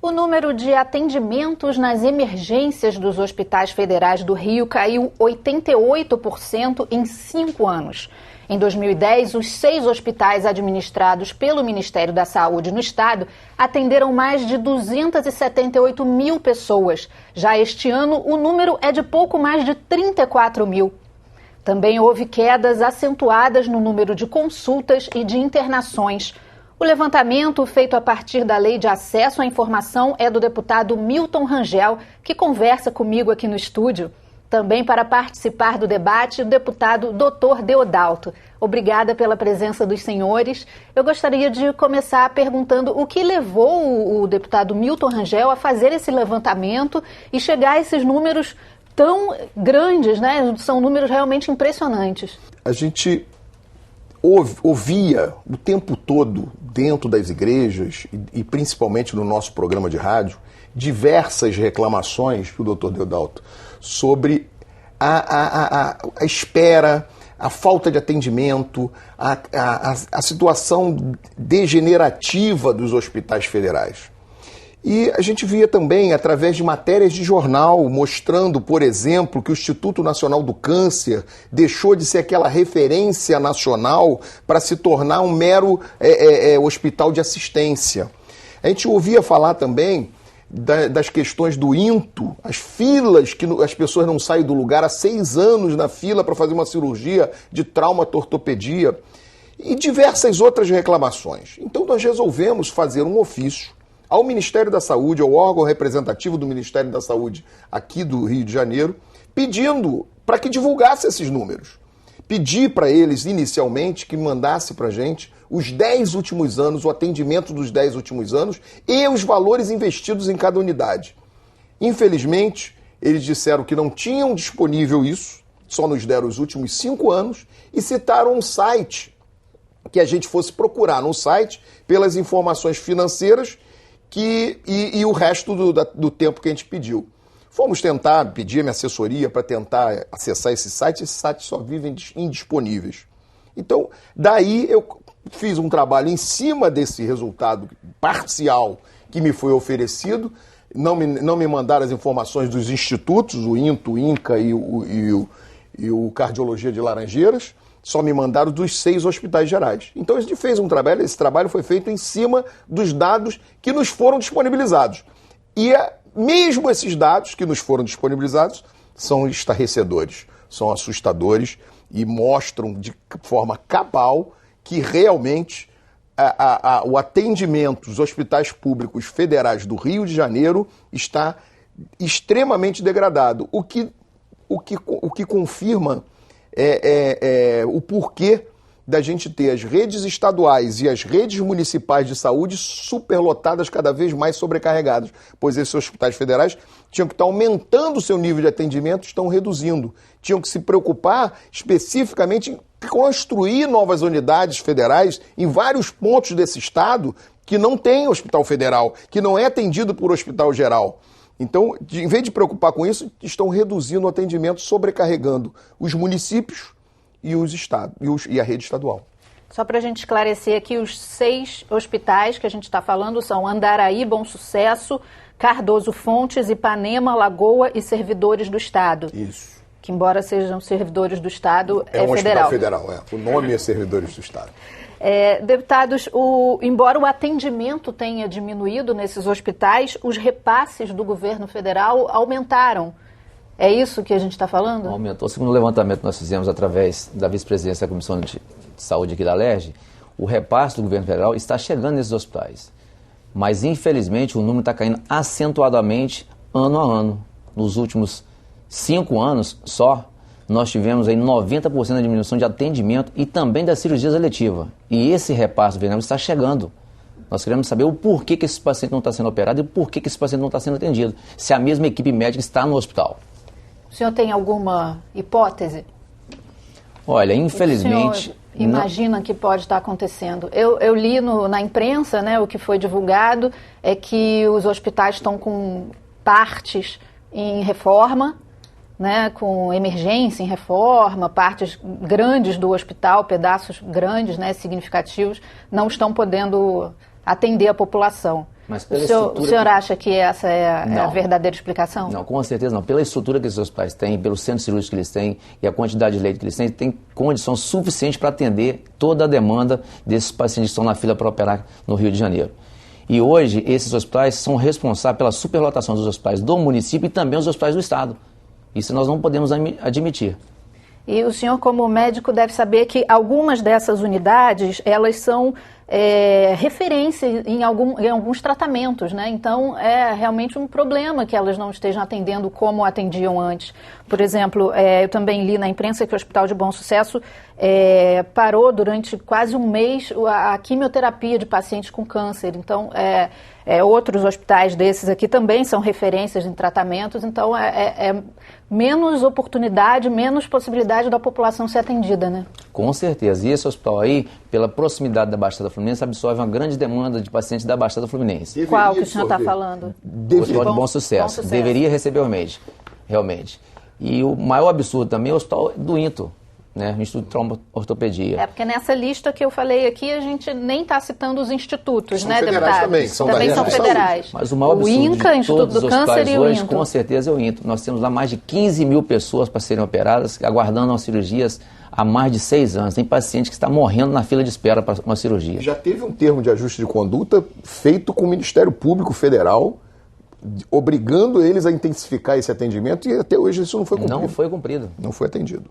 O número de atendimentos nas emergências dos hospitais federais do Rio caiu 88% em 5 anos. Em 2010, os 6 hospitais administrados pelo Ministério da Saúde no estado atenderam mais de 278 mil pessoas. Já este ano, o número é de pouco mais de 34 mil. Também houve quedas acentuadas no número de consultas e de internações. O levantamento, feito a partir da Lei de Acesso à Informação, é do deputado Milton Rangel, que conversa comigo aqui no estúdio. Também para participar do debate, o deputado Dr. Deodalto. Obrigada pela presença dos senhores. Eu gostaria de começar perguntando o que levou o deputado Milton Rangel a fazer esse levantamento e chegar a esses números tão grandes, né? São números realmente impressionantes. A gente ouvia o tempo todo, dentro das igrejas e principalmente no nosso programa de rádio, diversas reclamações do Dr. Deodalto sobre a espera, a falta de atendimento, a situação degenerativa dos hospitais federais. E a gente via também, através de matérias de jornal, mostrando, por exemplo, que o Instituto Nacional do Câncer deixou de ser aquela referência nacional para se tornar um mero hospital de assistência. A gente ouvia falar também das questões do INTO, as filas, que as pessoas não saem do lugar há 6 anos na fila para fazer uma cirurgia de traumatortopedia e diversas outras reclamações. Então nós resolvemos fazer um ofício ao Ministério da Saúde, ao órgão representativo do Ministério da Saúde aqui do Rio de Janeiro, pedindo para que divulgasse esses números. Pedi para eles, inicialmente, que mandasse para a gente os 10 últimos anos, o atendimento dos 10 últimos anos e os valores investidos em cada unidade. Infelizmente, eles disseram que não tinham disponível isso, só nos deram os últimos 5 anos e citaram um site, que a gente fosse procurar no site pelas informações financeiras e o resto do tempo que a gente pediu. Fomos tentar, pedir a minha assessoria para tentar acessar esse site só vivem indisponíveis. Então, daí eu fiz um trabalho em cima desse resultado parcial que me foi oferecido, não me mandaram as informações dos institutos, o INTO, o INCA e o Cardiologia de Laranjeiras, só me mandaram dos 6 hospitais gerais. Então a gente fez um trabalho, esse trabalho foi feito em cima dos dados que nos foram disponibilizados. E mesmo esses dados que nos foram disponibilizados são estarrecedores, são assustadores e mostram de forma cabal que realmente o atendimento dos hospitais públicos federais do Rio de Janeiro está extremamente degradado, o que confirma o porquê da gente ter as redes estaduais e as redes municipais de saúde superlotadas, cada vez mais sobrecarregadas, pois esses hospitais federais tinham que estar aumentando o seu nível de atendimento, estão reduzindo. Tinham que se preocupar especificamente em construir novas unidades federais em vários pontos desse estado que não tem hospital federal, que não é atendido por hospital geral. Então, em vez de preocupar com isso, estão reduzindo o atendimento, sobrecarregando os municípios e os estados e a rede estadual. Só para a gente esclarecer aqui, os 6 hospitais que a gente está falando são Andaraí, Bom Sucesso, Cardoso Fontes, Ipanema, Lagoa e Servidores do Estado. Isso. Que, embora sejam servidores do Estado, é um federal. Hospital federal, O nome é Servidores do Estado. Deputados, embora o atendimento tenha diminuído nesses hospitais, os repasses do governo federal aumentaram. É isso que a gente está falando? Aumentou. Segundo o levantamento que nós fizemos através da vice-presidência da Comissão de Saúde aqui da LERJ, o repasse do governo federal está chegando nesses hospitais. Mas, infelizmente, o número está caindo acentuadamente ano a ano. Nos últimos 5 anos só, nós tivemos aí 90% da diminuição de atendimento e também das cirurgias eletivas. E esse repasse do governo está chegando. Nós queremos saber o porquê que esse paciente não está sendo operado e o porquê que esse paciente não está sendo atendido, se a mesma equipe médica está no hospital. O senhor tem alguma hipótese? Olha, infelizmente... O senhor imagina que pode estar acontecendo? Eu li na imprensa, né, o que foi divulgado é que os hospitais estão com partes em reforma, né, com emergência em reforma, partes grandes do hospital, pedaços grandes, né, significativos, não estão podendo atender a população. Mas o senhor acha que essa é a verdadeira explicação? Não, com certeza não. Pela estrutura que esses hospitais têm, pelo centro cirúrgico que eles têm e a quantidade de leite que eles têm, tem condição suficiente para atender toda a demanda desses pacientes que estão na fila para operar no Rio de Janeiro. E hoje, esses hospitais são responsáveis pela superlotação dos hospitais do município e também os hospitais do Estado. Isso nós não podemos admitir. E o senhor, como médico, deve saber que algumas dessas unidades, elas são referência em alguns tratamentos, né? Então, é realmente um problema que elas não estejam atendendo como atendiam antes. Por exemplo, eu também li na imprensa que o Hospital de Bom Sucesso parou durante quase um mês a quimioterapia de pacientes com câncer. Então, outros hospitais desses aqui também são referências em tratamentos, então menos oportunidade, menos possibilidade da população ser atendida, né? Com certeza. E esse hospital aí, pela proximidade da Baixada Fluminense, absorve uma grande demanda de pacientes da Baixada Fluminense. Qual que o senhor está falando? O Hospital de Bom Sucesso. Deveria receber realmente. E o maior absurdo também é o Hospital do INTO, né? O Instituto de Trauma-Ortopedia. Porque nessa lista que eu falei aqui, a gente nem está citando os institutos, são né, federais deputado? Também são federais. Mas o maior absurdo INCA, de Instituto todos do os Câncer hospitais e o hoje, INTO. com certeza, é o INTO. Nós temos lá mais de 15 mil pessoas para serem operadas, aguardando as cirurgias há mais de 6 anos. Tem paciente que está morrendo na fila de espera para uma cirurgia. Já teve um termo de ajuste de conduta feito com o Ministério Público Federal, obrigando eles a intensificar esse atendimento, e até hoje isso não foi cumprido. Não foi cumprido. Não foi atendido.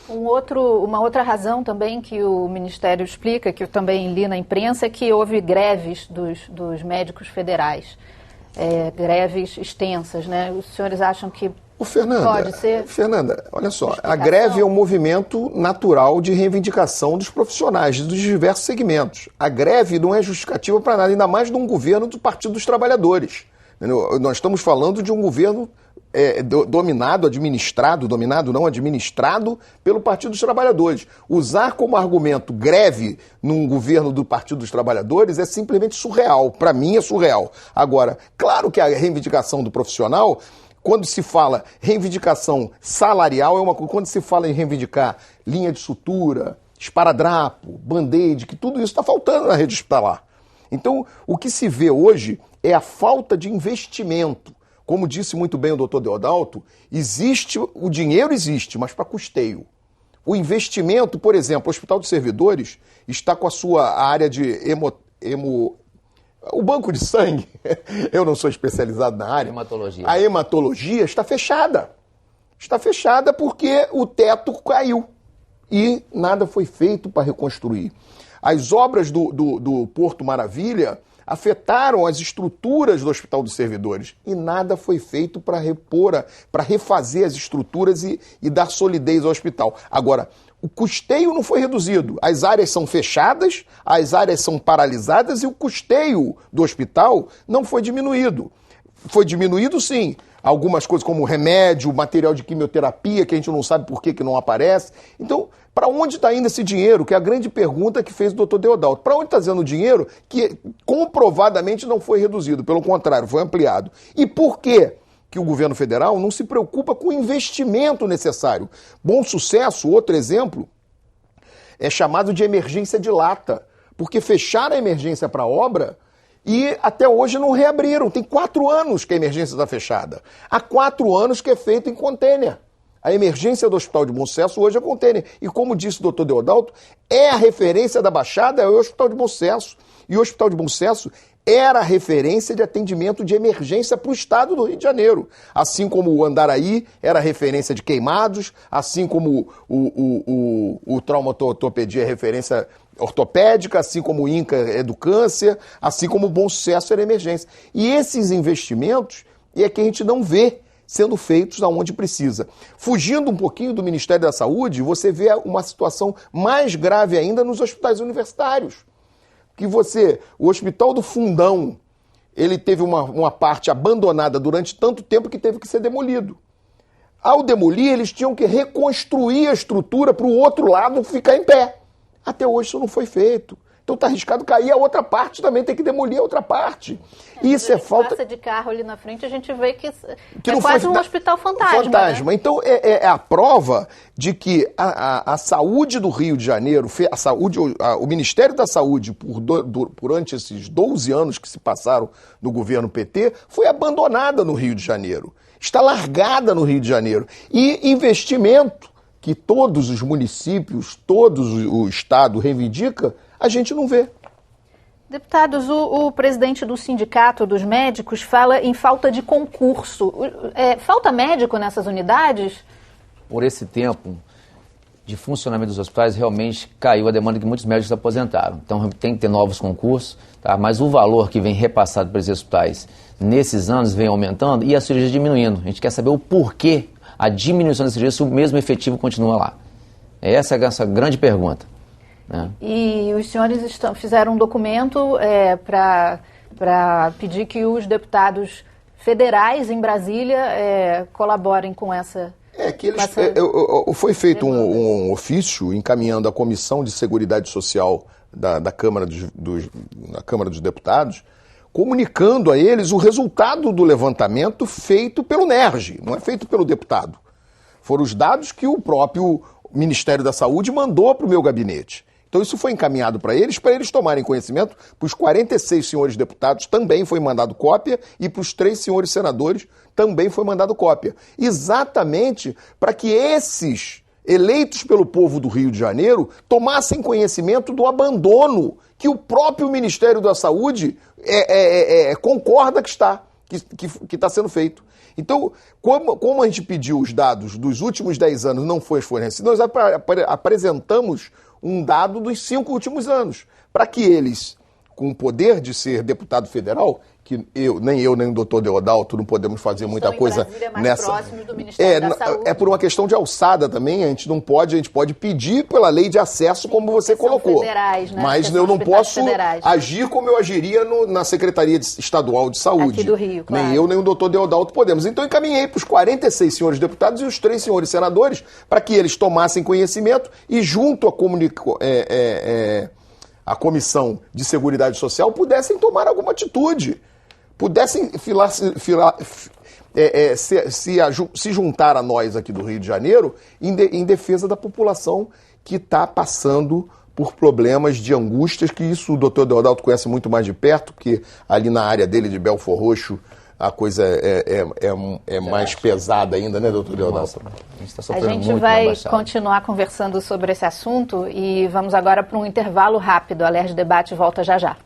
Uma outra razão também que o Ministério explica, que eu também li na imprensa, é que houve greves dos médicos federais. Greves extensas, né? Os senhores acham que pode ser? Fernanda, olha só, a greve é um movimento natural de reivindicação dos profissionais, dos diversos segmentos. A greve não é justificativa para nada, ainda mais de um governo do Partido dos Trabalhadores. Entendeu? Nós estamos falando de um governo administrado pelo Partido dos Trabalhadores. Usar como argumento greve num governo do Partido dos Trabalhadores é simplesmente surreal. Para mim é surreal. Agora, claro que a reivindicação do profissional, quando se fala reivindicação salarial, é uma coisa. Quando se fala em reivindicar linha de sutura, esparadrapo, band-aid, que tudo isso está faltando na rede hospitalar. Então, o que se vê hoje é a falta de investimento. Como disse muito bem o doutor Deodalto, o dinheiro existe, mas para custeio. O investimento, por exemplo, o Hospital dos Servidores está com a sua área de o banco de sangue, eu não sou especializado na área. Hematologia. A hematologia está fechada. Está fechada porque o teto caiu e nada foi feito para reconstruir. As obras do Porto Maravilha afetaram as estruturas do Hospital dos Servidores e nada foi feito para refazer as estruturas e dar solidez ao hospital. Agora, o custeio não foi reduzido. As áreas são fechadas, as áreas são paralisadas e o custeio do hospital não foi diminuído. Foi diminuído, sim. Algumas coisas como remédio, material de quimioterapia, que a gente não sabe por que não aparece. Então, para onde está indo esse dinheiro? Que é a grande pergunta que fez o doutor Deodalto. Para onde está indo o dinheiro que comprovadamente não foi reduzido? Pelo contrário, foi ampliado. E por quê que o governo federal não se preocupa com o investimento necessário? Bom Sucesso, outro exemplo, é chamado de emergência de lata. Porque fecharam a emergência para a obra e até hoje não reabriram. Tem 4 anos que a emergência está fechada. Há 4 anos que é feito em contêiner. A emergência do Hospital de Bom Sucesso hoje é contêiner. E como disse o doutor Deodalto, é a referência da Baixada, é o Hospital de Bom Sucesso. E o Hospital de Bom Sucesso era a referência de atendimento de emergência para o estado do Rio de Janeiro. Assim como o Andaraí era a referência de queimados, assim como o trauma-ortopedia é referência ortopédica, assim como o INCA é do câncer, assim como o Bom Sucesso era emergência. E esses investimentos é que a gente não vê sendo feitos aonde precisa. Fugindo um pouquinho do Ministério da Saúde, você vê uma situação mais grave ainda nos hospitais universitários. O Hospital do Fundão, ele teve uma parte abandonada durante tanto tempo que teve que ser demolido. Ao demolir, eles tinham que reconstruir a estrutura para o outro lado ficar em pé. Até hoje isso não foi feito. Então está arriscado cair, a outra parte também tem que demolir a outra parte. Isso é falta... passa de carro ali na frente, a gente vê que não quase um hospital fantasma. Né? Então é a prova de que a saúde do Rio de Janeiro, o Ministério da Saúde, durante esses 12 anos que se passaram no governo PT, foi abandonada no Rio de Janeiro. Está largada no Rio de Janeiro. E investimento que todos os municípios, o Estado reivindica, a gente não vê. Deputados, o presidente do Sindicato dos Médicos fala em falta de concurso. Falta médico nessas unidades? Por esse tempo de funcionamento dos hospitais, realmente caiu a demanda que muitos médicos se aposentaram. Então tem que ter novos concursos, tá? Mas o valor que vem repassado para esses hospitais nesses anos vem aumentando e a cirurgia diminuindo. A gente quer saber o porquê a diminuição da cirurgia se o mesmo efetivo continua lá. Essa é a nossa grande pergunta. Né? E os senhores fizeram um documento para pedir que os deputados federais em Brasília colaborem com essa... Foi feito um ofício encaminhando à Comissão de Seguridade Social da Câmara dos Deputados, comunicando a eles o resultado do levantamento feito pelo NERJ, não é feito pelo deputado. Foram os dados que o próprio Ministério da Saúde mandou para o meu gabinete. Então isso foi encaminhado para eles tomarem conhecimento. Para os 46 senhores deputados também foi mandado cópia e para os 3 senhores senadores também foi mandado cópia. Exatamente para que esses eleitos pelo povo do Rio de Janeiro tomassem conhecimento do abandono que o próprio Ministério da Saúde concorda que está sendo feito. Então, como a gente pediu os dados dos últimos 10 anos não foi fornecido, nós apresentamos um dado dos 5 últimos anos, para que eles, com o poder de ser deputado federal, que nem o doutor Deodalto não podemos fazer muita coisa nessa... próximos do Ministério da Saúde. É por uma questão de alçada também, a gente pode pedir pela lei de acesso, como você colocou. Federais, né? Mas eu não posso agir como eu agiria na Secretaria Estadual de Saúde. Aqui do Rio, claro. Nem eu, nem o doutor Deodalto podemos. Então encaminhei para os 46 senhores deputados e os 3 senhores senadores para que eles tomassem conhecimento e junto a Comissão de Seguridade Social pudessem tomar alguma atitude. Pudessem se juntar a nós aqui do Rio de Janeiro em defesa da população que está passando por problemas de angústias, que isso o doutor Deodalto conhece muito mais de perto, porque ali na área dele de Belfor Roxo a coisa é mais pesada ainda, né, doutor Deodalto? A gente vai continuar conversando sobre esse assunto e vamos agora para um intervalo rápido. A Alerj Debate volta já já.